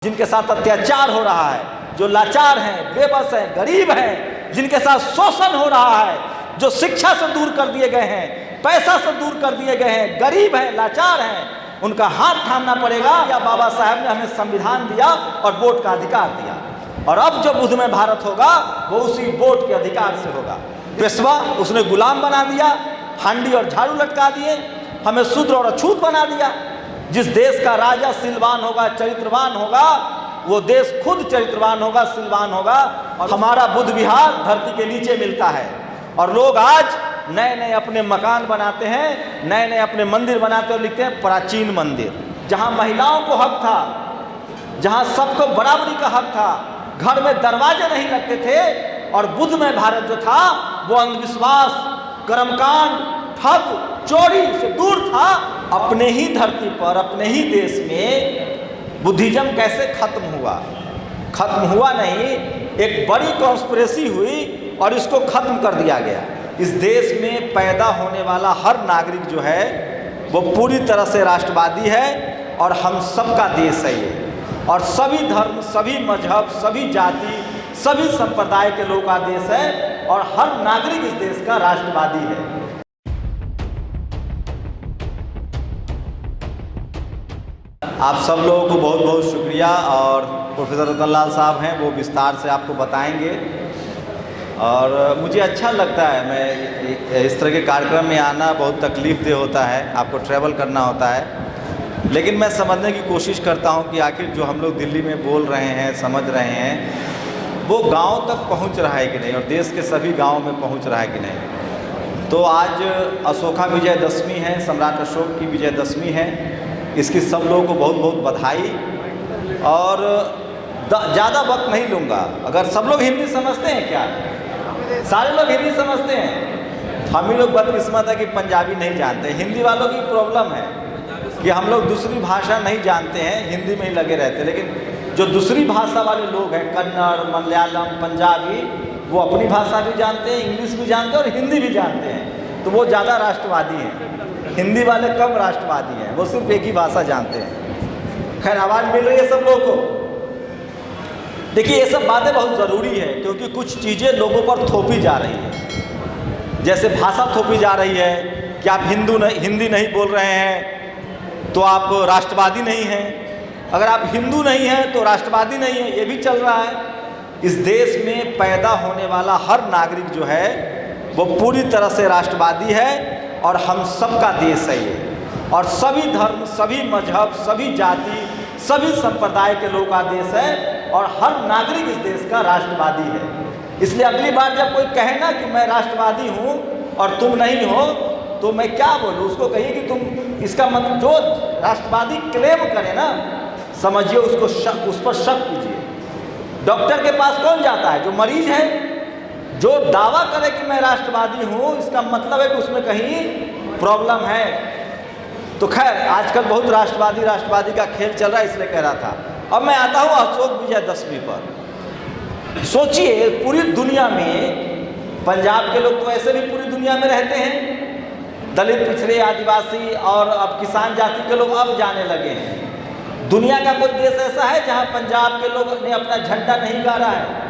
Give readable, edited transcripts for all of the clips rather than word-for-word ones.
जिनके साथ अत्याचार हो रहा है, जो लाचार हैं, बेबस हैं, गरीब हैं, जिनके साथ शोषण हो रहा है, जो शिक्षा से दूर कर दिए गए हैं, पैसा से दूर कर दिए गए हैं, गरीब हैं, लाचार हैं, उनका हाथ थामना पड़ेगा। या बाबा साहब ने हमें संविधान दिया और वोट का अधिकार दिया, और अब जो बुध में भारत होगा वो उसी वोट के अधिकार से होगा। पेशवा उसने गुलाम बना दिया, हांडी और झाड़ू लटका दिए, हमें शूद्र और अछूत बना दिया। जिस देश का राजा सिलवान होगा, चरित्रवान होगा, वो देश खुद चरित्रवान होगा, सिलवान होगा। और हमारा बुद्ध विहार धरती के नीचे मिलता है, और लोग आज नए नए अपने मकान बनाते हैं, नए नए अपने मंदिर बनाते हैं और लिखते हैं प्राचीन मंदिर। जहाँ महिलाओं को हक था, जहाँ सबको बराबरी का हक था, घर में दरवाजे नहीं लगते थे, और बुद्ध में भारत जो था वो अंधविश्वास, कर्मकांड, ठग, चोरी से दूर था। अपने ही धरती पर, अपने ही देश में बुद्धिज्म कैसे खत्म हुआ? खत्म हुआ नहीं, एक बड़ी कॉन्स्पिरेसी हुई और इसको खत्म कर दिया गया। इस देश में पैदा होने वाला हर नागरिक जो है वो पूरी तरह से राष्ट्रवादी है, और हम सबका देश है ये, और सभी धर्म, सभी मजहब, सभी जाति, सभी संप्रदाय के लोगों का देश है, और हर नागरिक इस देश का राष्ट्रवादी है। आप सब लोगों को बहुत बहुत शुक्रिया, और प्रोफेसर रतनलाल साहब हैं, वो विस्तार से आपको बताएंगे। और मुझे अच्छा लगता है, मैं इस तरह के कार्यक्रम में आना बहुत तकलीफ़देह होता है, आपको ट्रैवल करना होता है, लेकिन मैं समझने की कोशिश करता हूं कि आखिर जो हम लोग दिल्ली में बोल रहे हैं, समझ रहे हैं, वो गांव तक पहुंच रहा है कि नहीं, और देश के सभी गांवों में पहुंच रहा है कि नहीं। तो आज अशोका विजयदशमी है, सम्राट अशोक की विजयदशमी है, इसकी सब लोगों को बहुत बहुत बधाई। और ज़्यादा वक्त नहीं लूँगा। अगर सब लोग हिंदी समझते हैं क्या? सारे लोग हिंदी समझते हैं? हम ही लोग बदकिस्मत है कि पंजाबी नहीं जानते। हिंदी वालों की प्रॉब्लम है कि हम लोग दूसरी भाषा नहीं जानते हैं, हिंदी में ही लगे रहते हैं। लेकिन जो दूसरी भाषा वाले लोग हैं, कन्नड़, मलयालम, पंजाबी, वो अपनी भाषा भी जानते हैं, इंग्लिश भी जानते हैं और हिंदी भी जानते हैं, तो वो ज़्यादा राष्ट्रवादी हैं। हिंदी वाले कम राष्ट्रवादी हैं, वो सिर्फ एक ही भाषा जानते हैं। खैर, आवाज़ मिल रही है सब लोगों को? देखिए, ये सब बातें बहुत ज़रूरी है, क्योंकि कुछ चीज़ें लोगों पर थोपी जा रही है। जैसे भाषा थोपी जा रही है कि आप हिंदी नहीं बोल रहे हैं तो आप राष्ट्रवादी नहीं हैं, अगर आप हिंदू नहीं हैं तो राष्ट्रवादी नहीं हैं, ये भी चल रहा है। इस देश में पैदा होने वाला हर नागरिक जो है वो पूरी तरह से राष्ट्रवादी है, और हम सबका देश है ये, और सभी धर्म, सभी मजहब, सभी जाति, सभी संप्रदाय के लोगों का देश है, और हर नागरिक इस देश का राष्ट्रवादी है। इसलिए अगली बार जब कोई कहे ना कि मैं राष्ट्रवादी हूँ और तुम नहीं हो, तो मैं क्या बोलूँ? उसको कहिए कि तुम, इसका मतलब जो राष्ट्रवादी क्लेम करे ना, समझिए उसको उस पर शक कीजिए। डॉक्टर के पास कौन जाता है? जो मरीज है। जो दावा करे कि मैं राष्ट्रवादी हूँ, इसका मतलब है कि उसमें कहीं प्रॉब्लम है। तो खैर, आजकल बहुत राष्ट्रवादी का खेल चल रहा है, इसलिए कह रहा था। अब मैं आता हूँ अशोक विजयदशमी पर। सोचिए, पूरी दुनिया में, पंजाब के लोग तो ऐसे भी पूरी दुनिया में रहते हैं, दलित, पिछड़े, आदिवासी और अब किसान जाति के लोग अब जाने लगे हैं। दुनिया का कोई देश ऐसा है जहाँ पंजाब के लोग ने अपना झंडा नहीं गाड़ा है?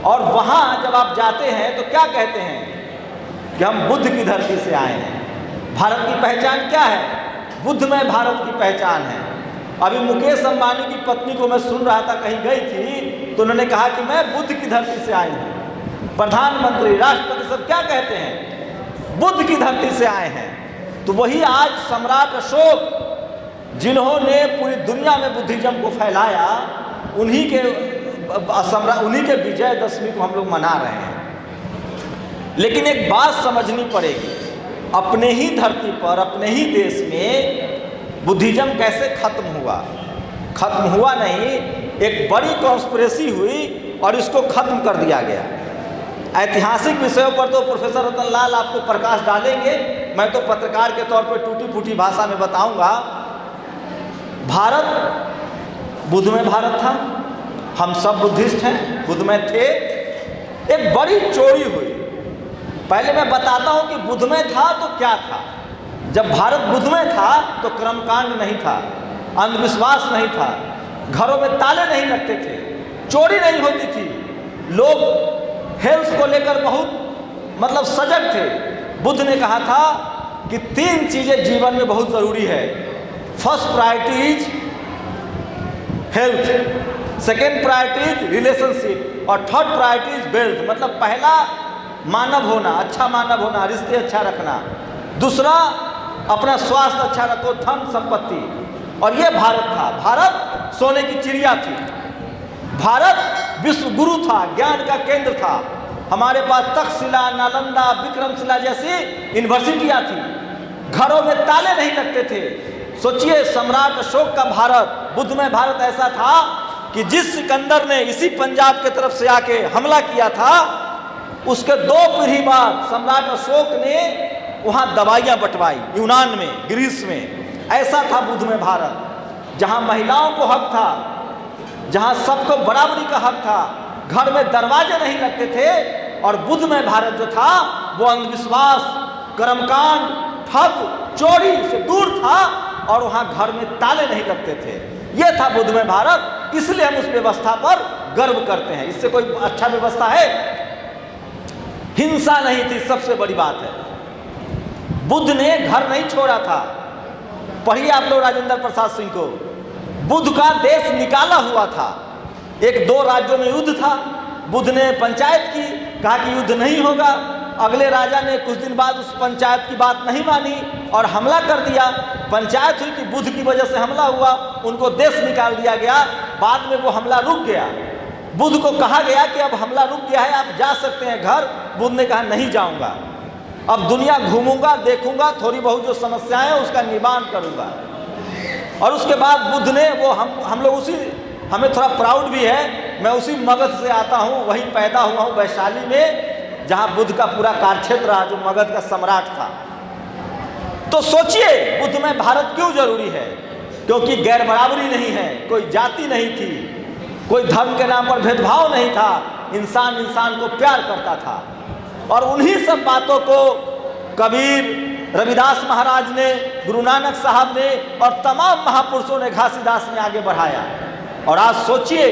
और वहाँ जब आप जाते हैं तो क्या कहते हैं कि हम बुद्ध की धरती से आए हैं। भारत की पहचान क्या है? बुद्ध में भारत की पहचान है। अभी मुकेश अंबानी की पत्नी को मैं सुन रहा था, कहीं गई थी, तो उन्होंने कहा कि मैं बुद्ध की धरती से आई हूँ। प्रधानमंत्री, राष्ट्रपति सब क्या कहते हैं? बुद्ध की धरती से आए हैं। तो वही आज सम्राट अशोक, जिन्होंने पूरी दुनिया में बुद्धिज्म को फैलाया, उन्हीं के विजयदशमी को हम लोग मना रहे हैं। लेकिन एक बात समझनी पड़ेगी, अपने ही धरती पर, अपने ही देश में बुद्धिज्म कैसे खत्म हुआ? खत्म हुआ नहीं, एक बड़ी कॉन्स्पिरेसी हुई और इसको खत्म कर दिया गया। ऐतिहासिक विषयों पर तो प्रोफेसर रतनलाल आपको प्रकाश डालेंगे, मैं तो पत्रकार के तौर पर टूटी फूटी भाषा में बताऊंगा। भारत बुद्ध में भारत था, हम सब बुद्धिस्ट हैं, बुद्ध में थे। एक बड़ी चोरी हुई। पहले मैं बताता हूं कि बुद्ध में था तो क्या था। जब भारत बुद्ध में था तो कर्मकांड नहीं था, अंधविश्वास नहीं था, घरों में ताले नहीं लगते थे, चोरी नहीं होती थी, लोग हेल्थ को लेकर बहुत मतलब सजग थे। बुद्ध ने कहा था कि 3 चीज़ें जीवन में बहुत ज़रूरी है। First priority is health, second priority is relationship और थर्ड प्रायोरिटी इज वेल्थ। मतलब पहला मानव होना, अच्छा मानव होना, रिश्ते अच्छा रखना। दूसरा अपना स्वास्थ्य अच्छा रखो, धन संपत्ति। और ये भारत था। भारत सोने की चिड़िया थी, भारत विश्व गुरु था, ज्ञान का केंद्र था। हमारे पास तक्षशिला, नालंदा, विक्रमशिला जैसी यूनिवर्सिटियां थी। घरों में ताले नहीं लगते थे। सोचिए, सम्राट अशोक का भारत, बुद्धमय भारत ऐसा था कि जिस सिकंदर ने इसी पंजाब के तरफ से आके हमला किया था, उसके 2 पीढ़ी बाद सम्राट अशोक ने वहाँ दवाइयाँ बंटवाई, यूनान में, ग्रीस में। ऐसा था बुद्धमय भारत, जहाँ महिलाओं को हक था, जहाँ सबको बराबरी का हक था, घर में दरवाजे नहीं लगते थे। और बुद्धमय भारत जो था वो अंधविश्वास, कर्मकांड, ठग, चोरी से दूर था और वहाँ घर में ताले नहीं लगते थे। ये था बुद्धमय भारत। इसलिए हम उस व्यवस्था पर गर्व करते हैं। इससे कोई अच्छा व्यवस्था है? हिंसा नहीं थी, सबसे बड़ी बात है। बुद्ध ने घर नहीं छोड़ा था। पढ़िए आप लोग राजेंद्र प्रसाद सिंह को। बुद्ध का देश निकाला हुआ था। 1-2 राज्यों में युद्ध था, बुद्ध ने पंचायत की, कहा कि युद्ध नहीं होगा। अगले राजा ने कुछ दिन बाद उस पंचायत की बात नहीं मानी और हमला कर दिया। पंचायत हुई कि बुद्ध की वजह से हमला हुआ, उनको देश निकाल दिया गया। बाद में वो हमला रुक गया। बुद्ध को कहा गया कि अब हमला रुक गया है, आप जा सकते हैं घर। बुद्ध ने कहा नहीं जाऊंगा, अब दुनिया घूमूंगा, देखूंगा, थोड़ी बहुत जो समस्याएं हैं उसका निवारण करूंगा। और उसके बाद बुद्ध ने वो हम लोग उसी, हमें थोड़ा प्राउड भी है, मैं उसी मगध से आता हूँ, वहीं पैदा हुआ हूँ वैशाली में, जहाँ बुद्ध का पूरा कार्यक्षेत्र रहा, जो मगध का सम्राट था। तो सोचिए बुद्धमय भारत क्यों जरूरी है? क्योंकि गैर बराबरी नहीं है, कोई जाति नहीं थी, कोई धर्म के नाम पर भेदभाव नहीं था, इंसान इंसान को प्यार करता था। और उन्हीं सब बातों को कबीर, रविदास महाराज ने, गुरु नानक साहब ने और तमाम महापुरुषों ने, घासीदास ने आगे बढ़ाया। और आज सोचिए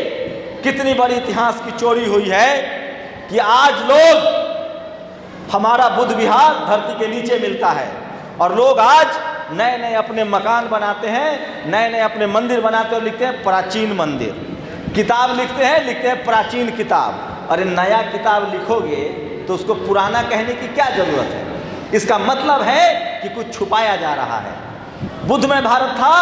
कितनी बड़ी इतिहास की चोरी हुई है कि आज लोग, हमारा बुद्ध विहार धरती के नीचे मिलता है और लोग आज नए नए अपने मकान बनाते हैं, नए नए अपने मंदिर बनाते हैं और लिखते हैं प्राचीन मंदिर। किताब लिखते हैं प्राचीन किताब। अरे नया किताब लिखोगे तो उसको पुराना कहने की क्या जरूरत है? इसका मतलब है कि कुछ छुपाया जा रहा है। बुद्धमय भारत था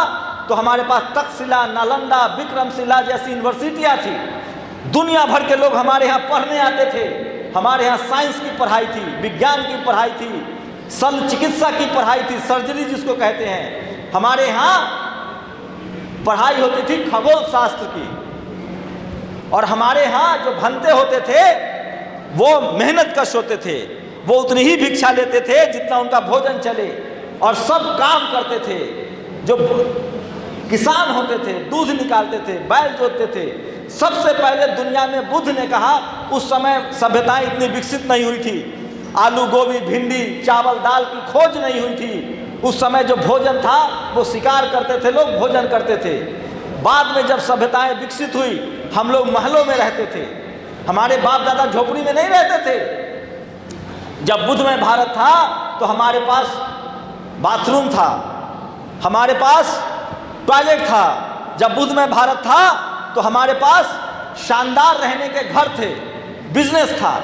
तो हमारे पास तक्षशिला, नालंदा, विक्रमशिला जैसी यूनिवर्सिटियां थी। दुनिया भर के लोग हमारे यहाँ पढ़ने आते थे। हमारे यहाँ साइंस की पढ़ाई थी, विज्ञान की पढ़ाई थी, शल्य चिकित्सा की पढ़ाई थी, सर्जरी जिसको कहते हैं। हमारे यहाँ पढ़ाई होती थी खगोल शास्त्र की। और हमारे यहाँ जो भंते होते थे वो मेहनत कश होते थे, वो उतनी ही भिक्षा लेते थे जितना उनका भोजन चले, और सब काम करते थे। जो किसान होते थे, दूध निकालते थे, बैल जोतते थे। सबसे पहले दुनिया में बुद्ध ने कहा, उस समय सभ्यताएं इतनी विकसित नहीं हुई थी, आलू, गोभी, भिंडी, चावल, दाल की खोज नहीं हुई थी। उस समय जो भोजन था वो शिकार करते थे, लोग भोजन करते थे। बाद में जब सभ्यताएं विकसित हुई, हम लोग महलों में रहते थे, हमारे बाप दादा झोपड़ी में नहीं रहते थे। जब बुद्धमय भारत था तो हमारे पास बाथरूम था, हमारे पास टॉयलेट था। जब बुद्धमय भारत था तो हमारे पास शानदार रहने के घर थे, बिजनेस था,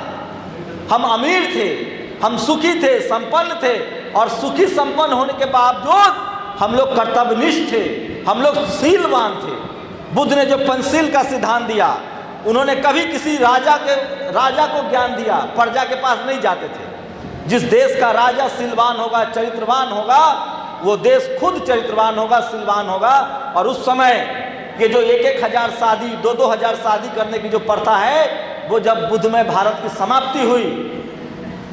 हम अमीर थे, हम सुखी थे, संपन्न थे। और सुखी संपन्न होने के बावजूद हम लोग कर्तव्यनिष्ठ थे, हम लोग शीलवान थे। बुद्ध ने जो पंचशील का सिद्धांत दिया, उन्होंने कभी किसी राजा को ज्ञान दिया, प्रजा के पास नहीं जाते थे। जिस देश का राजा शीलवान होगा, चरित्रवान होगा, वो देश खुद चरित्रवान होगा, शीलवान होगा। और उस समय ये जो 1-1 हजार शादी, 2-2 हजार शादी करने की जो प्रथा है, वो जब बुद्धमय भारत की समाप्ति हुई,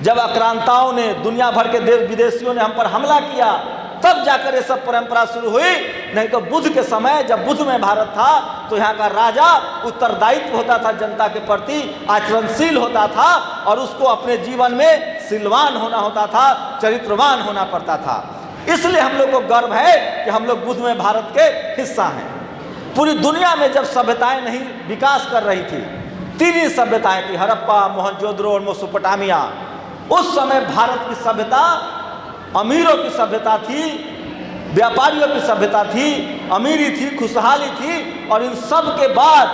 जब आक्रांताओं ने, दुनिया भर के देश विदेशियों ने हम पर हमला किया, तब जाकर ये सब परंपरा शुरू हुई। नहीं तो बुद्ध के समय जब बुद्धमय भारत था तो यहाँ का राजा उत्तरदायित्व होता था जनता के प्रति, आचरणशील होता था और उसको अपने जीवन में शीलवान होना होता था, चरित्रवान होना पड़ता था। इसलिए हम लोग को गर्व है कि हम लोग बुद्धमय भारत के हिस्सा हैं। पूरी दुनिया में जब सभ्यताएं नहीं विकास कर रही थी, 3 ही सभ्यताएं थी, हड़प्पा, मोहनजोदड़ो और मेसोपोटामिया। उस समय भारत की सभ्यता अमीरों की सभ्यता थी, व्यापारियों की सभ्यता थी, अमीरी थी, खुशहाली थी, और इन सब के बाद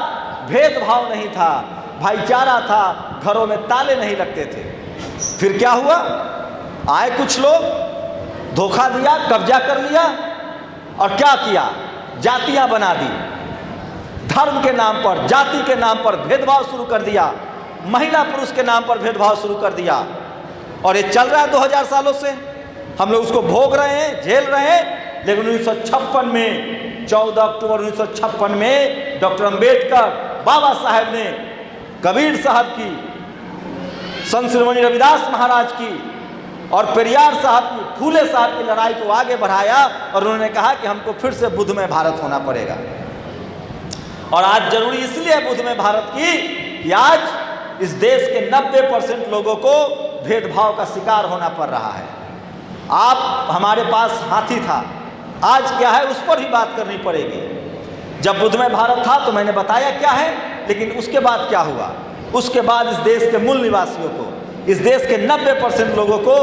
भेदभाव नहीं था, भाईचारा था, घरों में ताले नहीं लगते थे। फिर क्या हुआ? आए कुछ लोग, धोखा दिया, कब्जा कर लिया, और क्या किया? जातियां बना दी, धर्म के नाम पर, जाति के नाम पर भेदभाव शुरू कर दिया, महिला पुरुष के नाम पर भेदभाव शुरू कर दिया, और ये चल रहा है 2000 सालों से। हम लोग उसको भोग रहे हैं, झेल रहे हैं। लेकिन 1956 में, 14 अक्टूबर 1956 में डॉक्टर अंबेडकर, बाबा साहेब ने कबीर साहब की, संत शिरोमणि रविदास महाराज की और पेरियार साहब की, फूले साहब की लड़ाई को आगे बढ़ाया, और उन्होंने कहा कि हमको फिर से बुद्धमय भारत होना पड़ेगा। और आज जरूरी इसलिए है बुद्धमय भारत की कि आज इस देश के 90% लोगों को भेदभाव का शिकार होना पड़ रहा है। आप, हमारे पास हाथी था, आज क्या है उस पर भी बात करनी पड़ेगी। जब बुद्धमय भारत था तो मैंने बताया क्या है, लेकिन उसके बाद क्या हुआ? उसके बाद इस देश के मूल निवासियों को, इस देश के 90% लोगों को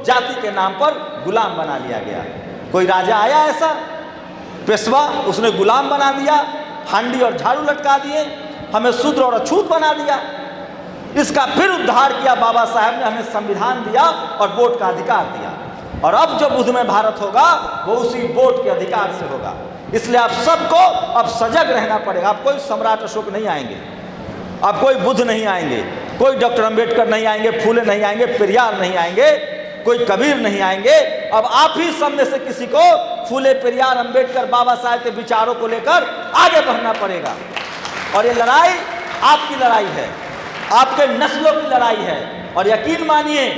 जाति के नाम पर गुलाम बना लिया गया। कोई राजा आया ऐसा, पेशवा, उसने गुलाम बना दिया, हांडी और झाड़ू लटका दिए, हमें शूद्र और अछूत बना दिया। इसका फिर उद्धार किया बाबा साहेब ने, हमें संविधान दिया और वोट का अधिकार दिया। और अब जो बुद्धमय भारत होगा वो उसी वोट के अधिकार से होगा। इसलिए आप सबको अब सजग रहना पड़ेगा। अब कोई सम्राट अशोक नहीं आएंगे, अब कोई बुद्ध नहीं आएंगे, कोई डॉक्टर अंबेडकर नहीं आएंगे, फूले नहीं आएंगे, पेरियार नहीं आएंगे, कोई कबीर नहीं आएंगे। अब आप ही सब में से किसी को फूले, पेरियार, अंबेडकर, बाबा साहेब के विचारों को लेकर आगे बढ़ना पड़ेगा। और ये लड़ाई आपकी लड़ाई है, आपके नस्लों की लड़ाई है। और यकीन मानिए,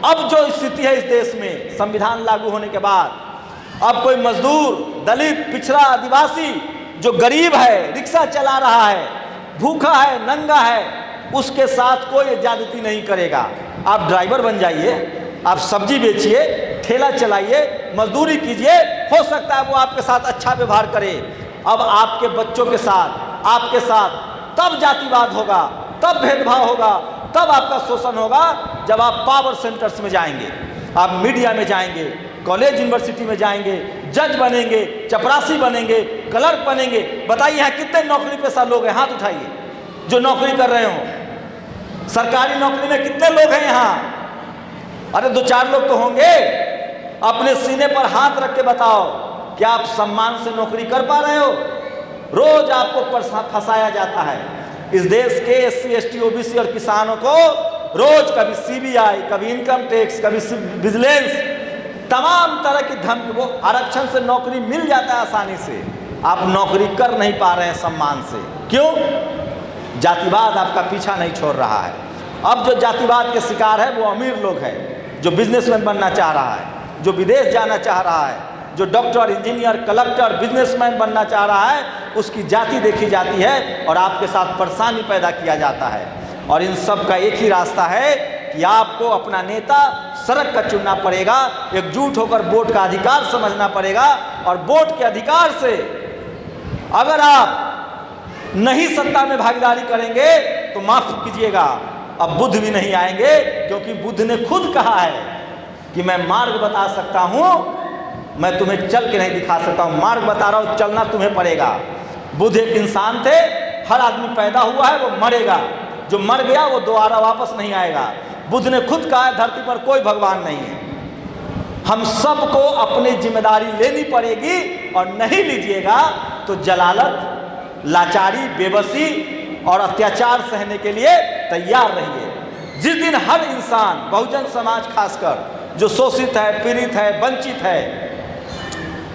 अब जो स्थिति है इस देश में संविधान लागू होने के बाद, अब कोई मजदूर, दलित, पिछड़ा, आदिवासी जो गरीब है, रिक्शा चला रहा है, भूखा है, नंगा है, उसके साथ कोई ज्यादती नहीं करेगा। आप ड्राइवर बन जाइए, आप सब्जी बेचिए, ठेला चलाइए, मजदूरी कीजिए, हो सकता है वो आपके साथ अच्छा व्यवहार करे। अब आपके बच्चों के साथ, आपके साथ तब जातिवाद होगा, तब भेदभाव होगा, तब आपका शोषण होगा जब आप पावर सेंटर्स में जाएंगे, आप मीडिया में जाएंगे, कॉलेज यूनिवर्सिटी में जाएंगे, जज बनेंगे, चपरासी बनेंगे, क्लर्क बनेंगे। बताइए यहाँ कितने नौकरी पेशा लोग हैं? हाथ उठाइए जो नौकरी कर रहे हो। सरकारी नौकरी में कितने लोग हैं यहाँ? अरे 2-4 लोग तो होंगे। अपने सीने पर हाथ रख के बताओ, क्या आप सम्मान से नौकरी कर पा रहे हो? रोज आपको फंसाया जाता है। इस देश के SC, ST, OBC और किसानों को रोज कभी CBI, कभी इनकम टैक्स, कभी विजिलेंस, तमाम तरह की धमकी। वो आरक्षण से नौकरी मिल जाता है आसानी से, आप नौकरी कर नहीं पा रहे हैं सम्मान से। क्यों? जातिवाद आपका पीछा नहीं छोड़ रहा है। अब जो जातिवाद के शिकार है वो अमीर लोग हैं, जो बिजनेसमैन बनना चाह रहा है, जो विदेश जाना चाह रहा है, जो डॉक्टर, इंजीनियर, कलेक्टर, बिजनेसमैन बनना चाह रहा है, उसकी जाति देखी जाती है और आपके साथ परेशानी पैदा किया जाता है। और इन सब का एक ही रास्ता है कि आपको अपना नेता सड़क का चुनना पड़ेगा, एकजुट होकर वोट का अधिकार समझना पड़ेगा। और वोट के अधिकार से अगर आप नहीं सत्ता में भागीदारी करेंगे तो माफ कीजिएगा, अब बुद्ध भी नहीं आएंगे, क्योंकि बुद्ध ने खुद कहा है कि मैं मार्ग बता सकता हूं, मैं तुम्हें चल के नहीं दिखा सकता हूं, मार्ग बता रहा हूं, चलना तुम्हें पड़ेगा। बुद्ध एक इंसान थे, हर आदमी पैदा हुआ है वो मरेगा, जो मर गया वो दोबारा वापस नहीं आएगा। बुद्ध ने खुद कहा है धरती पर कोई भगवान नहीं है। हम सबको अपनी जिम्मेदारी लेनी पड़ेगी, और नहीं लीजिएगा तो जलालत, लाचारी, बेबसी और अत्याचार सहने के लिए तैयार रहिए। जिस दिन हर इंसान, बहुजन समाज खासकर, जो शोषित है, पीड़ित है, वंचित है,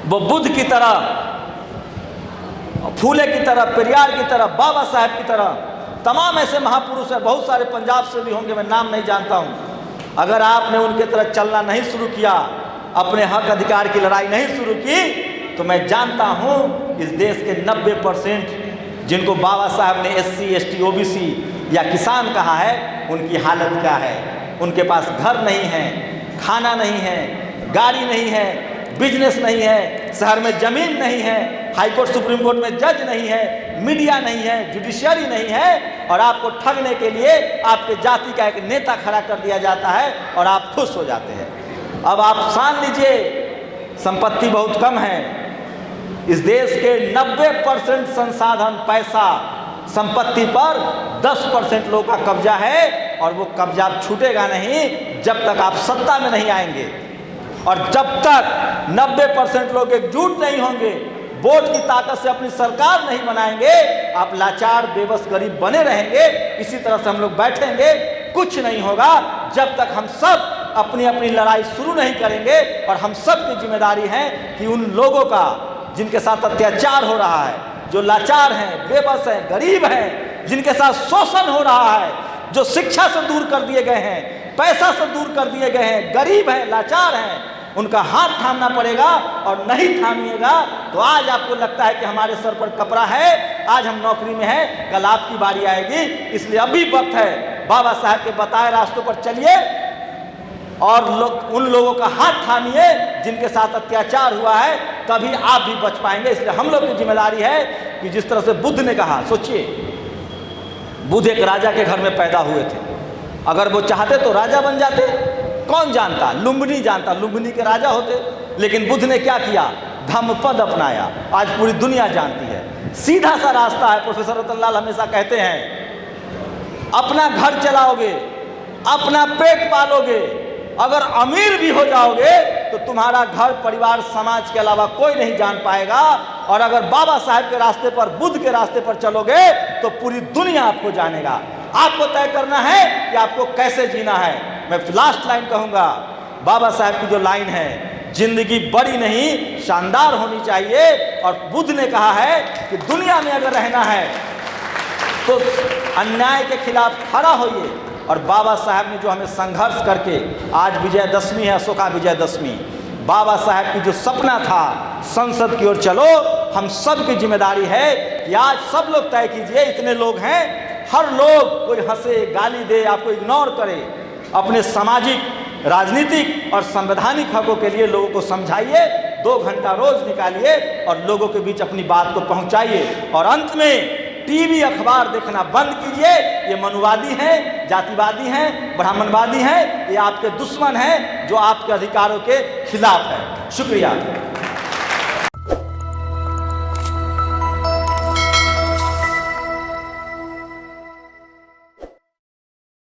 वो बुद्ध की तरह, फूले की तरह, पेरियार की तरह, बाबा साहेब की तरह, तमाम ऐसे महापुरुष हैं, बहुत सारे पंजाब से भी होंगे, मैं नाम नहीं जानता हूँ। अगर आपने उनके तरह चलना नहीं शुरू किया, अपने हक अधिकार की लड़ाई नहीं शुरू की, तो मैं जानता हूँ इस देश के 90% जिनको बाबा साहब ने SC, ST, OBC या किसान कहा है, उनकी हालत क्या है? उनके पास घर नहीं है, खाना नहीं है, गाड़ी नहीं है, बिजनेस नहीं है, शहर में जमीन नहीं है, हाईकोर्ट सुप्रीम कोर्ट में जज नहीं है, मीडिया नहीं है, जुडिशियरी नहीं है, और आपको ठगने के लिए आपके जाति का एक नेता खड़ा कर दिया जाता है और आप खुश हो जाते हैं। अब आप मान लीजिए संपत्ति बहुत कम है, इस देश के 90% संसाधन पैसा संपत्ति पर 10% लोगों का कब्जा है, और वो कब्जा छूटेगा नहीं जब तक आप सत्ता में नहीं आएंगे। और जब तक 90% लोग एकजुट नहीं होंगे, वोट की ताकत से अपनी सरकार नहीं बनाएंगे, आप लाचार बेबस गरीब बने रहेंगे। इसी तरह से हम लोग बैठेंगे, कुछ नहीं होगा जब तक हम सब अपनी अपनी लड़ाई शुरू नहीं करेंगे। और हम सब की जिम्मेदारी है कि उन लोगों का जिनके साथ अत्याचार हो रहा है, जो लाचार हैं, बेबस हैं, गरीब हैं, जिनके साथ शोषण हो रहा है, जो शिक्षा से दूर कर दिए गए हैं, पैसा से दूर कर दिए गए हैं, गरीब हैं, लाचार हैं, उनका हाथ थामना पड़ेगा। और नहीं थामिएगा तो आज आपको लगता है कि हमारे सर पर कपड़ा है, आज हम नौकरी में हैं, कल आपकी बारी आएगी। इसलिए अभी वक्त है, बाबा साहब के बताए रास्तों पर चलिए और उन लोगों का हाथ थामिए जिनके साथ अत्याचार हुआ है, तभी आप भी बच पाएंगे। इसलिए हम लोग की जिम्मेदारी है कि जिस तरह से बुद्ध ने कहा, सोचिए बुद्ध एक राजा के घर में पैदा हुए थे, अगर वो चाहते तो राजा बन जाते। कौन जानता, लुम्बिनी जानता, लुम्बिनी के राजा होते। लेकिन बुद्ध ने क्या किया, धम्मपद अपनाया। आज पूरी दुनिया जानती है, सीधा सा रास्ता है। प्रोफेसर रतनलाल हमेशा कहते हैं, अपना घर चलाओगे, अपना पेट पालोगे, अगर अमीर भी हो जाओगे तो तुम्हारा घर परिवार समाज के अलावा कोई नहीं जान पाएगा। और अगर बाबा साहब के रास्ते पर, बुद्ध के रास्ते पर चलोगे तो पूरी दुनिया आपको जानेगा। आपको तय करना है कि आपको कैसे जीना है। मैं लास्ट लाइन कहूँगा, बाबा साहब की जो लाइन है, जिंदगी बड़ी नहीं शानदार होनी चाहिए। और बुद्ध ने कहा है कि दुनिया में अगर रहना है तो अन्याय के खिलाफ खड़ा होइए। और बाबा साहब ने जो हमें संघर्ष करके, आज विजयदशमी है, अशोका विजयदशमी, बाबा साहब की जो सपना था संसद की ओर चलो, हम सब की जिम्मेदारी है कि आज सब लोग तय कीजिए। इतने लोग हैं, हर लोग, कोई हंसे, गाली दे, आपको इग्नोर करे, अपने सामाजिक, राजनीतिक और संवैधानिक हकों के लिए लोगों को समझाइए। 2 घंटा रोज निकालिए और लोगों के बीच अपनी बात को पहुंचाइए। और अंत में टीवी अखबार देखना बंद कीजिए। ये मनुवादी हैं, जातिवादी हैं, ब्राह्मणवादी हैं, ये आपके दुश्मन हैं जो आपके अधिकारों के खिलाफ है। शुक्रिया।